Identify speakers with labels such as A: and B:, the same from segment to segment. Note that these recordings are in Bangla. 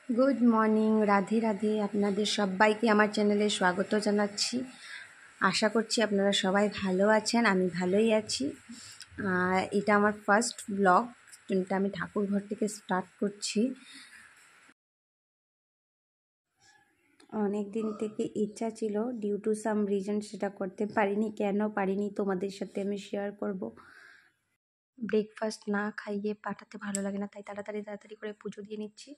A: Good morning, Radhe Radhe. আপনাদের সবাইকে আমার চ্যানেলে স্বাগত জানাচ্ছি। আশা করছি আপনারা সবাই ভালো আছেন, আমি ভালোই আছি। এটা আমার ফার্স্ট ব্লগ, যেটা আমি ঠাকুর ঘর থেকে স্টার্ট করছি। অনেক দিন থেকে ইচ্ছা ছিল, ডিউ টু সাম রিজন সেটা করতে পারিনি। কেন পারিনি তোমাদের সাথে আমি শেয়ার করব। ব্রেকফাস্ট না খাইয়ে পাঠাতে ভালো লাগে না, তাই তাড়াতাড়ি করে পুজো দিয়ে নিচ্ছি।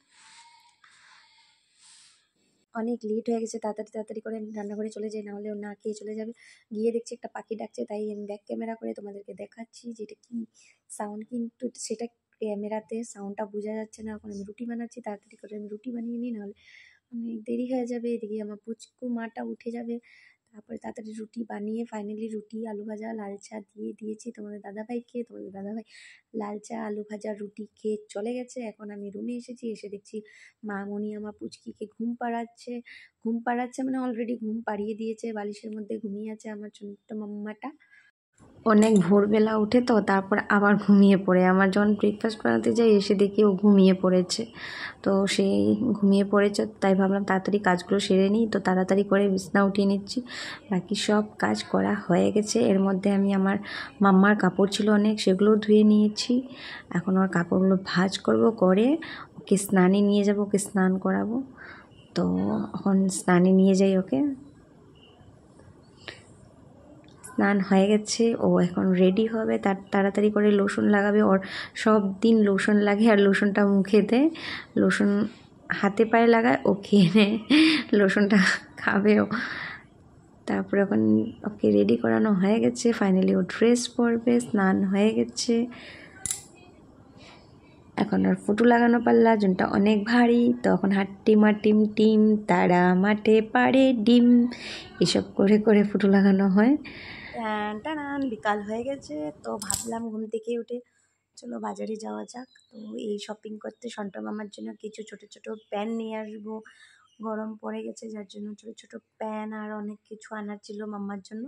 A: অনেক লেট হয়ে গেছে, তাড়াতাড়ি করে আমি রান্নাঘরে চলে যাই, নাহলে ও না খেয়ে চলে যাবে। গিয়ে দেখছি একটা পাখি ডাকছে, তাই আমি ব্যাক ক্যামেরা করে তোমাদেরকে দেখাচ্ছি যে এটা কী সাউন্ড, কিন্তু সেটা ক্যামেরাতে সাউন্ডটা বোঝা যাচ্ছে না। এখন আমি রুটি বানাচ্ছি, তাড়াতাড়ি করে আমি রুটি বানিয়ে নিই, নাহলে অনেক দেরি হয়ে যাবে। এদিকে আমার পুচকু মাটা উঠে যাবে। তারপরে তাড়াতাড়ি রুটি বানিয়ে ফাইনালি রুটি আলু ভাজা লাল চা দিয়ে দিয়েছি তোমাদের দাদাভাইকে। তোমাদের দাদাভাই লাল চা আলু ভাজা রুটি খেয়ে চলে গেছে। এখন আমি রুমে এসেছি, এসে দেখছি মামনি আমার পুচকিকে ঘুম পাড়াচ্ছে মানে অলরেডি ঘুম পাড়িয়ে দিয়েছে, বালিশের মধ্যে ঘুমিয়ে আছে আমার ছোট্ট মাম্মাটা। অনেক ভোরবেলা উঠে তো, তারপর আবার ঘুমিয়ে পড়ে। আমার যখন ব্রেকফাস্ট বানাতে যাই এসে দেখি ও ঘুমিয়ে পড়েছে। তো সেই ঘুমিয়ে পড়েছে, তাই ভাবলাম তাড়াতাড়ি কাজগুলো সেরে নিই। তো তাড়াতাড়ি করে বিছনা উঠিয়ে নিচ্ছি। বাকি সব কাজ করা হয়ে গেছে। এর মধ্যে আমি আমার মাম্মার কাপড় ছিল অনেক, সেগুলোও ধুয়ে নিয়েছি। এখন ওর কাপড়গুলো ভাঁজ করব, করে ওকে স্নানে নিয়ে যাব, ওকে স্নান করাবো। তো এখন স্নানে নিয়ে যাই ওকে। স্নান হয়ে গেছে, ও এখন রেডি হবে। তাড়াতাড়ি করে লোশন লাগাবে। ওর সব দিন লোশন লাগে, আর লোশনটা মুখে দেয়, লোশন হাতে পায়ে লাগায়, ও খেয়ে নেয় লোশনটা খাবেও। তারপরে এখন ওকে রেডি করানো হয়ে গেছে। ফাইনালি ও ড্রেস পরবে, স্নান হয়ে গেছে। এখন আর ফুটু লাগানো পাল্লা, জনটা অনেক ভারী। তখন হাট্টিমা টিম টিম তারা মাঠে পাড়ে ডিম, এসব করে করে ফুটু লাগানো হয়। টানান বিকাল হয়ে গেছে, তো ভাবলাম ঘুম থেকে উঠে চলো বাজারে যাওয়া যাক। তো এই শপিং করতে সন্ট মামার জন্য কিছু ছোট ছোট প্যান নিয়ে আসবো। গরম পড়ে গেছে, যার জন্য ছোট ছোট প্যান আর অনেক কিছু আনার ছিল মাম্মার জন্য।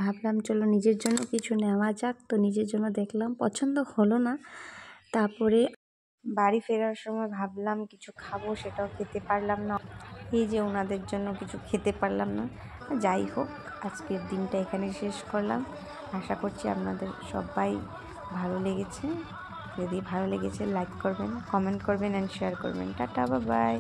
A: ভাবলাম চলো নিজের জন্য কিছু নেওয়া যাক। তো নিজের জন্য দেখলাম, পছন্দ হলো না। তারপরে বাড়ি ফেরার সময় ভাবলাম কিছু খাবো, সেটাও খেতে পারলাম না। এই যে ওনাদের জন্য কিছু খেতে পারলাম না। যাই হোক, আজকের দিনটা এখানে শেষ করলাম। আশা করছি আপনাদের সবাই ভালো লেগেছে। যদি ভালো লেগেছে লাইক করবেন, কমেন্ট করবেন অ্যান্ড শেয়ার করবেন। Tata, bye bye.